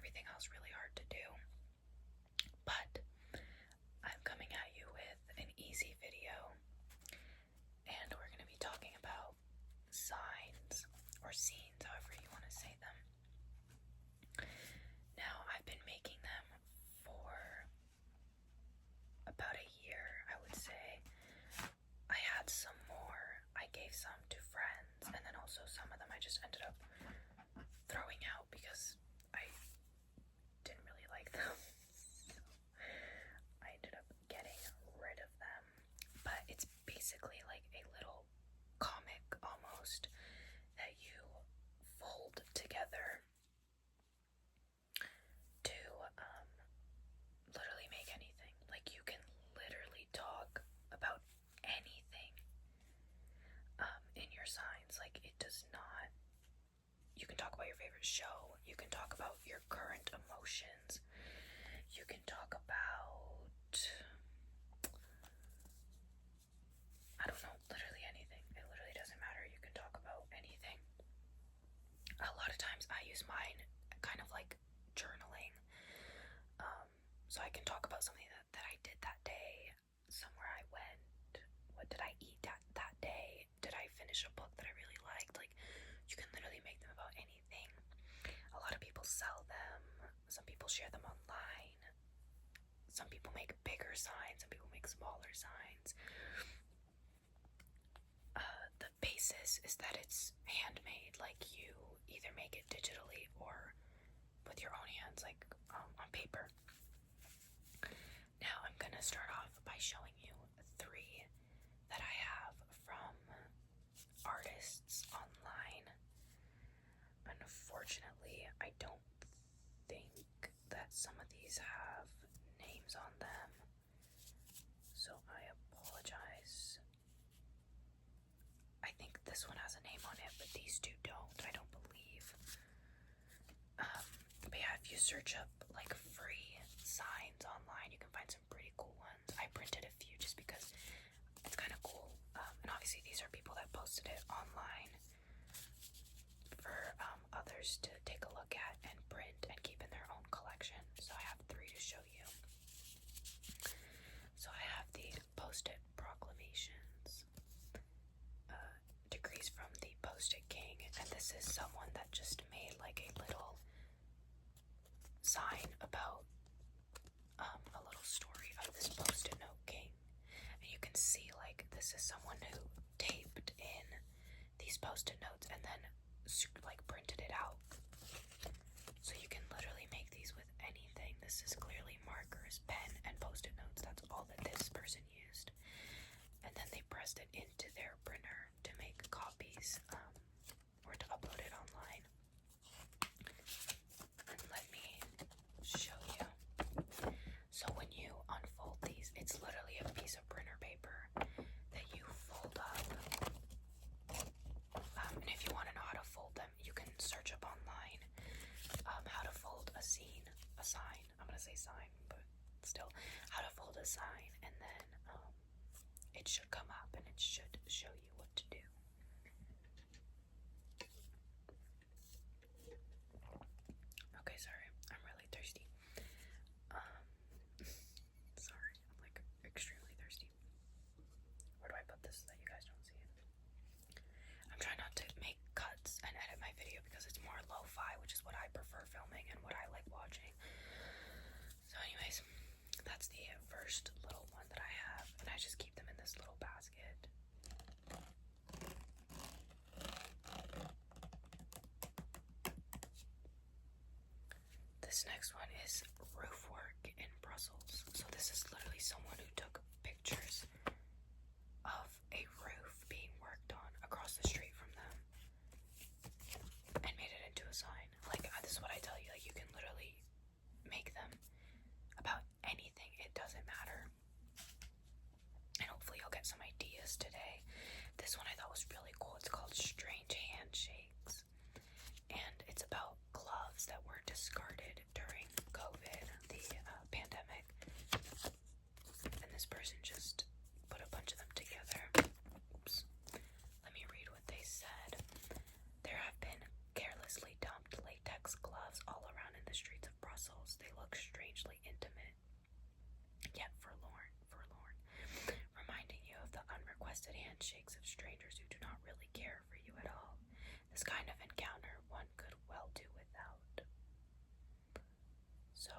everything else really hard to do. But I'm coming at you with an easy video, and we're going to be talking about signs or scenes, however you want to say them. Now, I've been making them for about a year, I would say. I had some more, I gave some to friends, and then also some of them I just ended up throwing out because I didn't really like them. So I ended up getting rid of them. But it's basically like a little comic almost that you fold together to literally make anything. Like, you can literally talk about anything in your signs. Like, it does not. You can talk about your favorite show. You can talk about your current emotions. You can talk about, I don't know, literally anything. It literally doesn't matter. You can talk about anything. A lot of times I use mine kind of like journaling. So I can talk about something that I did that day, somewhere I went, what did I eat that day, did I finish a book that I really liked. Like, you can literally make them about anything. A lot of people sell them, some people share them online, some people make bigger signs, some people make smaller signs. The basis is that it's handmade, like you either make it digitally or with your own hands, like on paper. Now I'm gonna start off by showing you 3 that I have from artists online. Unfortunately, I don't think that some of these have names on them, so I apologize. I think this one has a name on it, but these two don't, I don't believe. But yeah, if you search up like free signs online, you can find some pretty cool ones. I printed a few just because it's kind of cool. And obviously these are people that posted it online for others to take a look at and print and keep in their own collection. So I have 3 to show you. So I have the Post-it proclamations, Degrees from the Post-it King, and this is someone that just made like a little sign about a little story of this Post-it note king. And you can see like this is someone who taped in these Post-it notes and then like printed it out. So you can literally make these with anything. This is clearly markers, pen, and Post-it notes. That's all that this person used. And then they pressed it into their printer to make copies or to upload it online. And let me show you. So when you unfold these, it's literally a piece of printer paper that you fold up. And if you want to know how to fold them, you can search up online how to fold a sign. I'm gonna say sign, but still, how to fold a sign, and then it should come up and it should show you what to do. Okay, sorry, I'm really thirsty. Sorry, I'm like extremely thirsty. Where do I put this so that you guys don't see it? I'm trying not to make cuts and edit my video because it's more lo-fi, which is what I prefer filming and what I like watching. So anyways, that's the first little one that I have, and I just keep them in this little basket. This next one is roof work in Brussels. So this is literally someone who took pictures of a roof being worked on across the street from them and made it into a sign. Like, this is what I tell you, like, you can literally make them about anything. It doesn't matter. And hopefully you'll get some ideas today. This one I thought was really cool. It's called Strange Handshakes, and it's about gloves that were discarded during COVID, the pandemic. And this person just put a bunch of them together. Oops. Let me read what they said. There have been carelessly dumped latex gloves all around in the streets of handshakes of strangers who do not really care for you at all. This kind of encounter one could well do without. So,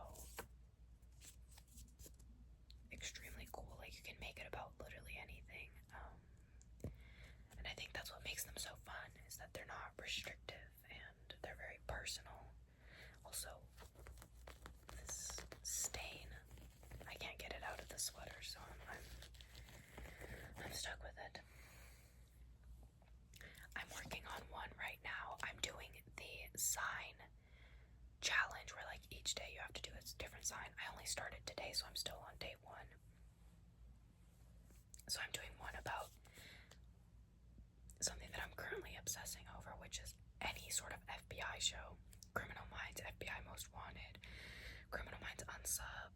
extremely cool. Like, you can make it about literally anything. And I think that's what makes them so fun, is that they're not restrictive and they're very personal. Also, this stain, I can't get it out of the sweater, so I'm stuck with it. I'm working on one right now. I'm doing the Zine challenge where like each day you have to do a different sign. I only started today, so I'm still on day 1. So I'm doing one about something that I'm currently obsessing over, which is any sort of FBI show. Criminal Minds, FBI Most Wanted, Criminal Minds Unsub,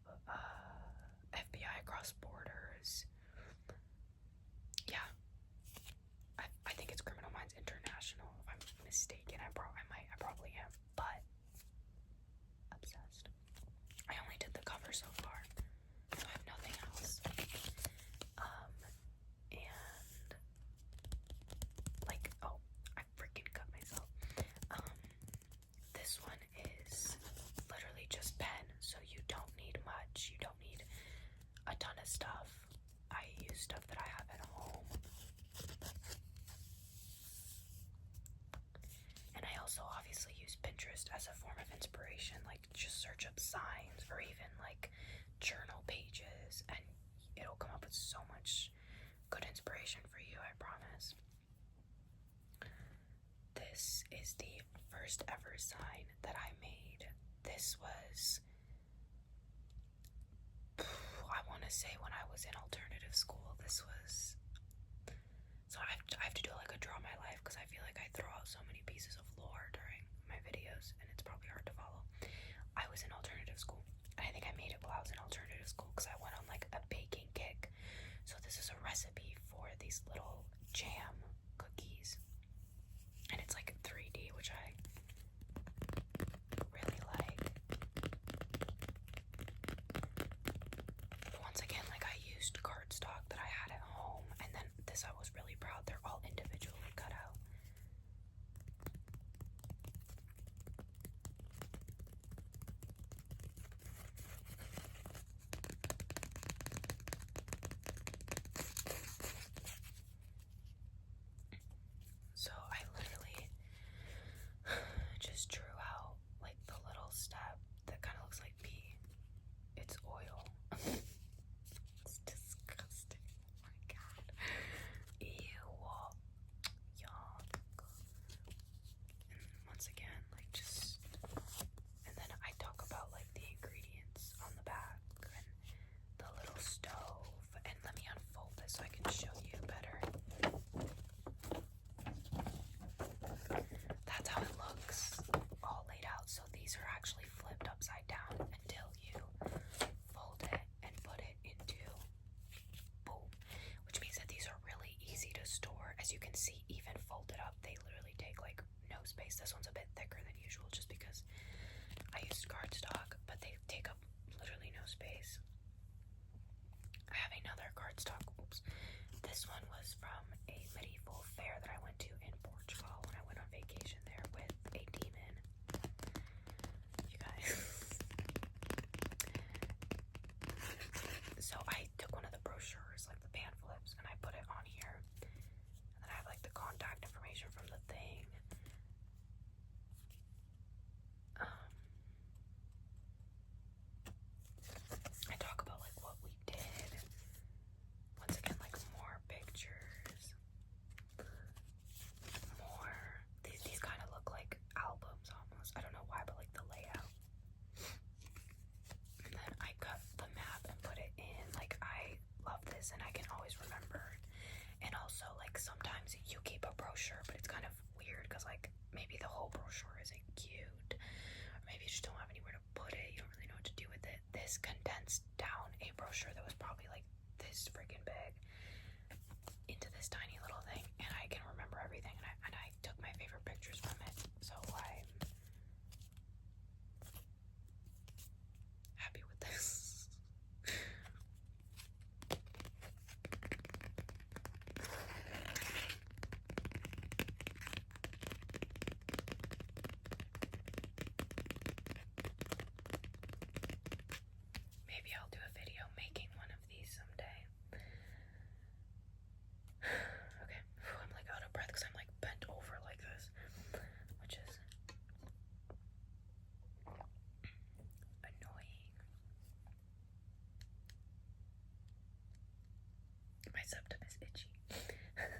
FBI Across Borders. Yeah, I think it's Criminal Minds International. If I'm mistaken, I probably am, but obsessed. I only did the cover so far, so I have nothing else. And like, oh, I freaking cut myself. This one is literally just pen, so you don't need much. You don't need a ton of stuff. I use stuff that I have at home. And I also obviously use Pinterest as a form of inspiration, like just search up signs or even like journal pages, and it'll come up with so much good inspiration for you, I promise. This is the first ever sign that I made. This was, I want to say, when I was in alternative school. This was, so I have to do like a draw my life, because I feel like I throw out so many pieces of lore during my videos and it's probably hard to follow. I was in alternative school, and I think I made it while I was in alternative school because I went on like a baking kick. So this is a recipe for these little jam cookies, and it's like 3D, which I really like. But once again, like, I used cardstock that I had at home, and then this, I was really proud, they're all individually cut out. So I literally just drew out like the little step that kind of looks like pee. It's oil. It's disgusting. Oh my god. Ew. Yuck. And once again, like, just, and then I talk about like the ingredients on the back and the little stove. And let me unfold this so I can show you better. That's how it looks all laid out. So these are actually flipped upside down until you fold it and put it into boom, which means that these are really easy to store. As you can see, even folded up, they literally take like no space. This one's a bit thicker than usual just because I used cardstock, but they take up literally no space. I have another cardstock. Oops. This one was from a medieval fair that I went to in Portugal when I went on vacation there with a demon. You guys. So I took one of the brochures, like the pamphlets, and I put it on here. And then I have like the contact information from the thing. I talk about like what we did. Once again, like more pictures. More. These kind of look like albums almost. I don't know why, but like the layout. And then I cut the map and put it in. Like, I love this and I can always remember. And also, like, sometimes you keep a brochure, but it's kind of weird because like maybe the whole brochure isn't cute. Or maybe you just don't have anywhere to put it. You don't really know what to do with it. This condensed down a brochure that was probably like this freaking big into this tiny little thing, and I can remember everything, and I took my favorite pictures from it, so I'm happy with this. My septum is itchy.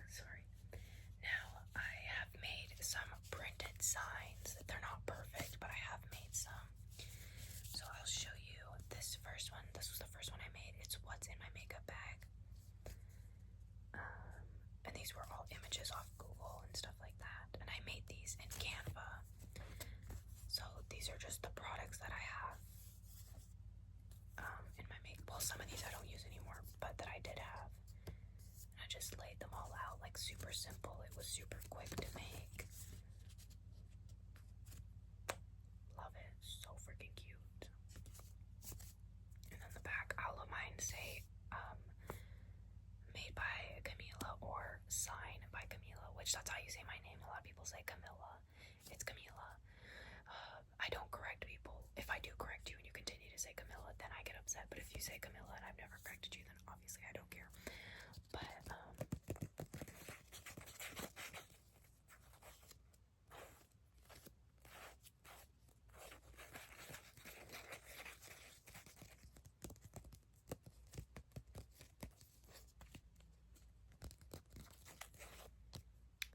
Sorry. Now I have made some printed signs. They're not perfect, but I have made some. So I'll show you this first one. This was the first one I made. It's what's in my makeup bag. And these were all images off Google and stuff like that. And I made these in Canva. So these are just the products that I have in my makeup. Well, some of these I don't use anymore, but that I did have. And I just laid them all out like super simple. It was super quick to make. Love it. So freaking cute. And on the back, all of mine say made by Camila or sign by Camila, which that's how you say my name. A lot of people say Camilla. It's Camila. I don't correct people. If I do correct you and you continue to say Camilla, then I get upset. But if you say Camilla and I've never corrected you, then obviously I don't care. But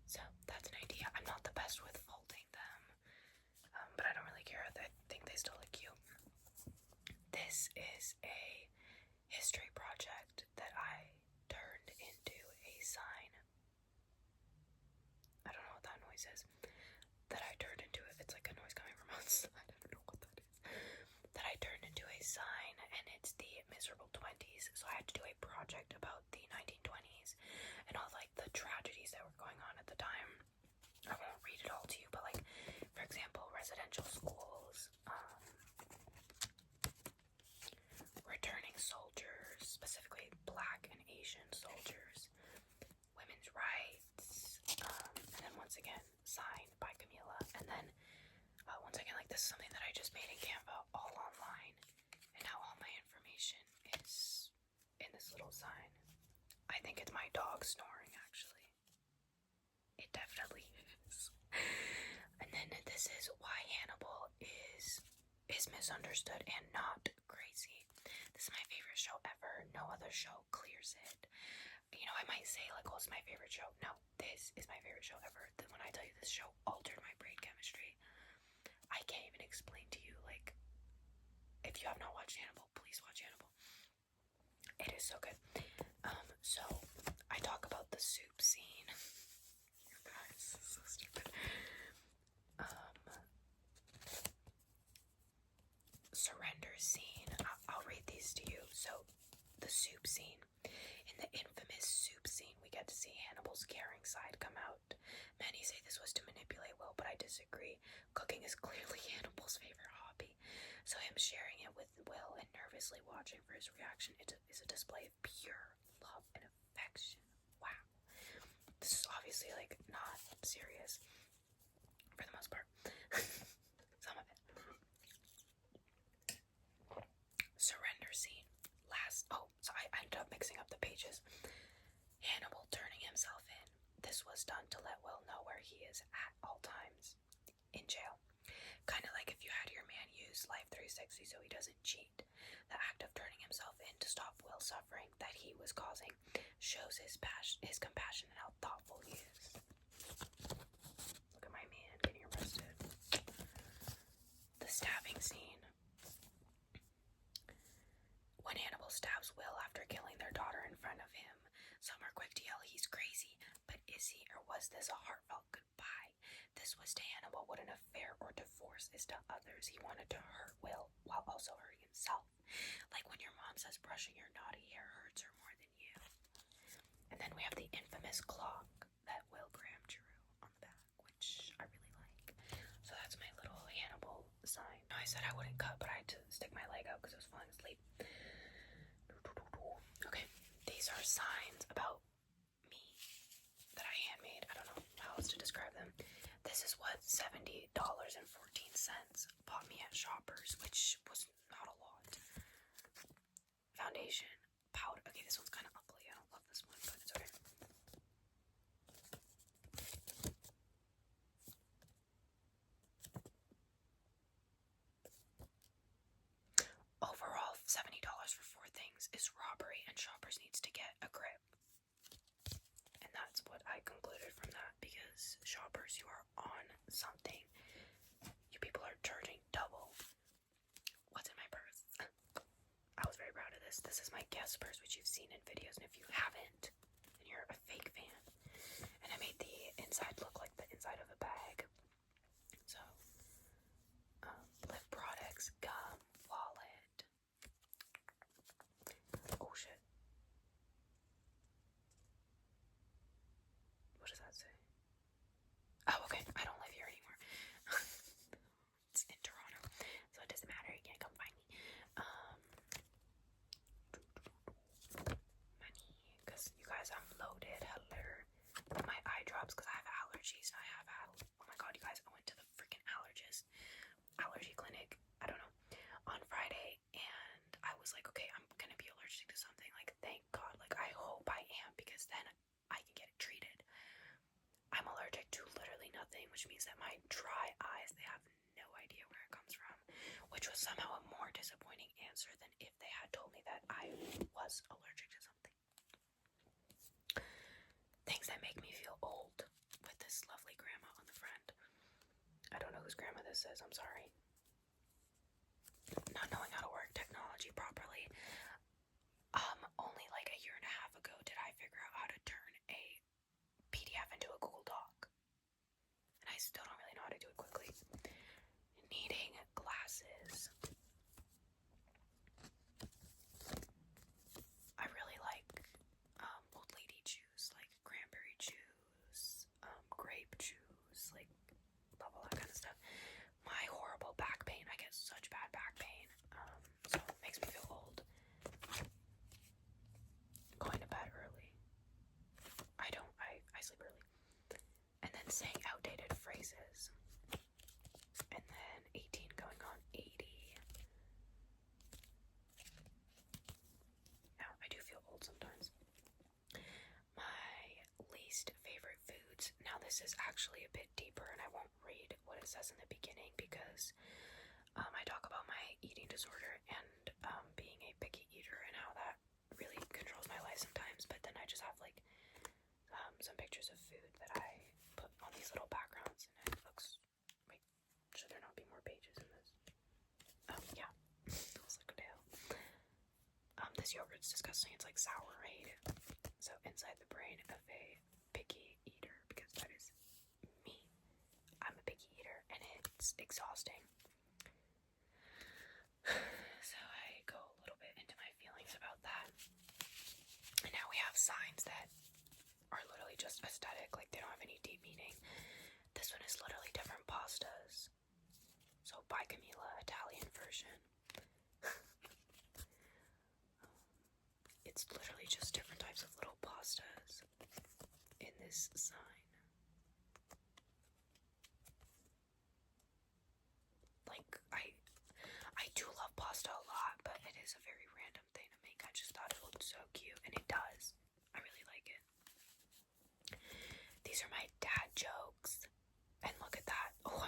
so that's an idea. I'm not the best with folding them, but I don't really care. I think they still look cute. This is a history project that I turned into a sign. I don't know what that noise is. That I turned into it. It's like a noise coming from outside. I don't know what that is. That I turned into a sign, and it's the miserable 20s. So I had to do a project about the 1920s and all like the tragedies that were going on at the time. I won't read it all to you, but like, for example, residential schools, returning soldiers, specifically Black and Asian soldiers, women's rights, and then once again, signed by Camila. And then once again, like, this is something that I just made in Canva, all online, and now all my information is in this little sign. I think it's my dog snoring, actually. It definitely is. And then this is why Hannibal is misunderstood and not crazy. This is my favorite show ever. No other show clears it. You know, I might say like, oh, it's my favorite show. No, this is my favorite show ever. When I tell you this show altered my brain chemistry, I can't even explain to you. Like, if you have not watched Hannibal, please watch Hannibal. It is so good. So I talk about the soup scene. You guys, this is so stupid. Surrender scene. I'll read these to you. So, the soup scene. In the infamous soup scene, we get to see Hannibal's caring side come out. Many say this was to manipulate Will, but I disagree. Cooking is clearly Hannibal's favorite hobby. So him sharing it with Will and nervously watching for his reaction is a display of pure love and affection. Wow. This is obviously, like, not serious. For the most part. Some of it. Surrender scene. So I ended up mixing up the pages. Hannibal turning himself in. This was done to let Will know where he is at all times. In jail. Kind of like if you had your man use Life 360 so he doesn't cheat. The act of turning himself in to stop Will's suffering that he was causing shows his compassion and how thoughtful he is. Look at my man getting arrested. The stabbing scene. When Hannibal stabs Will after killing their daughter in front of him, some are quick to yell he's crazy, but is he, or was this a heartfelt goodbye? This was to Hannibal what an affair or divorce is to others. He wanted to hurt Will while also hurting himself. Like when your mom says brushing your naughty hair hurts her more than you. And then we have the infamous clock that Will Graham drew on the back, which I really like. So that's my little Hannibal sign. I said I wouldn't cut, but I had to stick my leg out because I was falling asleep. Okay, these are signs about me that I handmade. I don't know how else to describe them. This is what $70.14 bought me at Shoppers, which was not a lot. Foundation, powder. Okay, this one's kind of ugly. I don't love this one, but it's okay. Overall, $70 for 4 things is robbery, and Shoppers needs to get a grip. this is my Guess purse, which you've seen in videos, and if you haven't, then you're a fake fan. And I made the inside look like the inside of a bag. So, lip products, gum, wallet. Oh shit. What does that say? Oh, okay. I don't live here anymore. It's in Toronto, so it doesn't matter. You can't come find me. Money, because you guys, I'm loaded. Hello. My eye drops because I have allergies. Oh my god, you guys, I went to the freaking allergy clinic. I don't know, on Friday, and I was like, okay, I'm gonna be allergic to something. Like, thank God. Like, I hope I am, because then I can get it treated. I'm allergic to literally nothing, which means that my dry eyes, they have no idea where it comes from, which was somehow a more disappointing answer than if they had told me that I was allergic to something. Things that make me feel old, with this lovely grandma on the front. I don't know whose grandma this is, I'm sorry. Not knowing how to work technology properly. Only like a year and a half ago did I figure out how to turn a PDF into a Google Doc. And I still don't really know how to do it quickly. Needing glasses. I really like old lady juice, like cranberry juice, grape juice, like blah blah, that kind of stuff. My horrible back pain, I get such bad back pain, so it makes me feel old. Going to bed early. I sleep early. And then saying outdated phrases. And then 18 going on 80. Now, I do feel old sometimes. My least favorite foods. Now, this is actually a bit deeper, and I won't read what it says in the beginning because I talk about my eating disorder and being a picky eater and how that really controls my life sometimes. But then I just have like some pictures of food that I put on these little backgrounds, and it looks. Wait, should there not be more pages in this? Oh yeah, let's look at hell. This yogurt's disgusting. It's like Sourade. So inside the brain of a picky eater, because that is me. I'm a picky eater, and it's exhausting. So I go a little bit into my feelings about that. And now we have signs that are literally just aesthetic, like they don't have any deep meaning. This one is literally different pastas. So by Camila, Italian version. It's literally just different types of little pastas in this sign. Like, I do love pasta a lot, but it is a very random thing to make. I just thought it looked so cute, and it does. I really like it. These are my dad jokes, and look at that. Oh,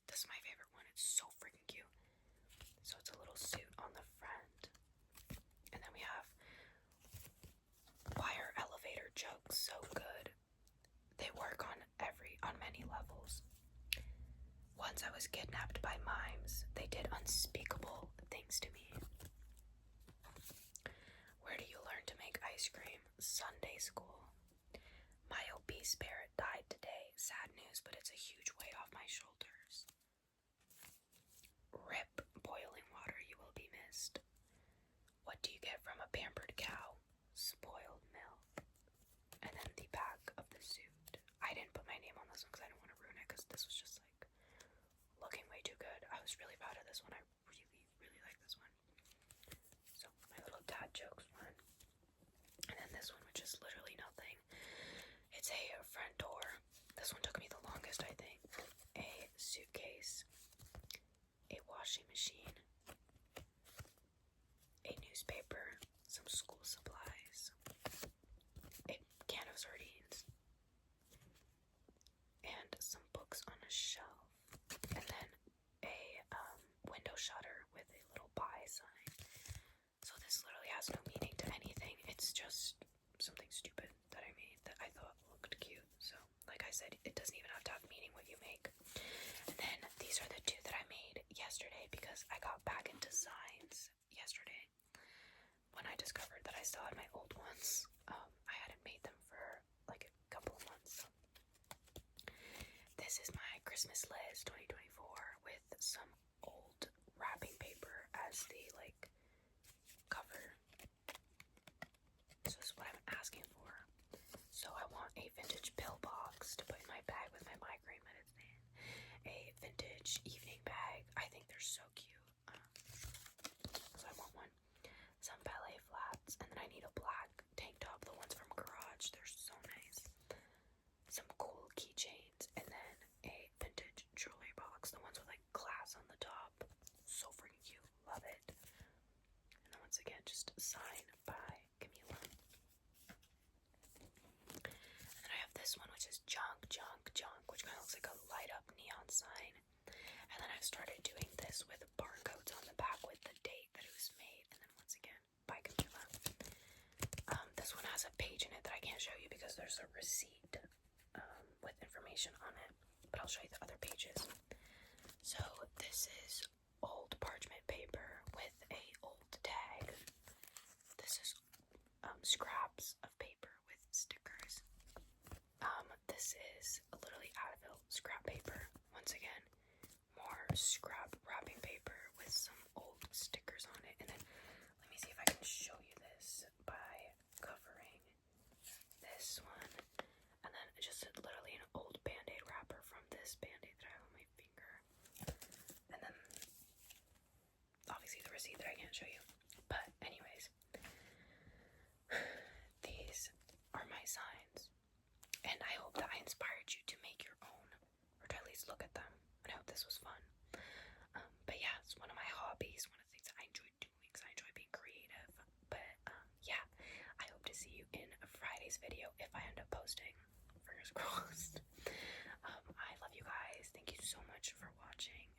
this is my favorite one. It's so freaking cute. So it's a little suit on the front, and then we have why are elevator jokes so good? They work on many levels. Once I was kidnapped by mimes. They did unspeakable things to me. Where do you learn to make ice cream? Sunday school. My obese parrot died today. Sad news, but it's a huge weight off my shoulders. Rip boiling water, you will be missed. What do you get from a pampered cow? Spoiled milk. And then the back of the suit. I didn't put my name on this one because I didn't want to ruin it, because this was just like looking way too good. I was really proud of this one. I really, really like this one. So my little dad jokes one. And then this one, which is literally nothing. It's a front door. This one took me the longest, I think. A suitcase. A washing machine. A newspaper. Some school supplies. A can of sardines. And some books on a shelf. And then a window shutter with a little buy sign. So this literally has no meaning to anything. It's just something stupid that I made that I thought looked cute. I discovered that I still had my old ones. I hadn't made them for like a couple of months. So. This is my Christmas list 2024 with some old wrapping paper as the like cover. So this is what I'm asking for. So I want a vintage pill box to put in my bag with my migraine medicine. A vintage evening bag. I think they're so cute. So I want one. Some ballet flats, and then I need a black tank top. The ones from Garage, they're so nice. Some cool keychains, and then a vintage jewelry box. The ones with like glass on the top. So freaking cute. Love it. And then once again, just a sign by Camila. And then I have this one, which is junk, which kind of looks like a light up neon sign. And then I've started doing this with barcodes on the back with the date that it was made. And then once again, by Camila. This one has a page in it that I can't show you because there's a receipt with information on it. But I'll show you the other pages. So this is old parchment paper with a old tag. This is scraps of paper with stickers. This is literally Advil scrap paper. Once again, more scrap wrapping paper with some old stickers on it. And then let me see if I can show you this by covering this one. And then just literally an old Band-Aid wrapper from this Band-Aid that I have on my finger. And then obviously the receipt that I can't show you. But anyways, these are my signs. And I hope that I inspired you to make your own, or to at least look at them. And I hope this was fun. But yeah, it's one of my hobbies, one of the things that I enjoy doing, because I enjoy being creative. But yeah, I hope to see you in Friday's video if I end up posting. Fingers crossed. I love you guys. Thank you so much for watching.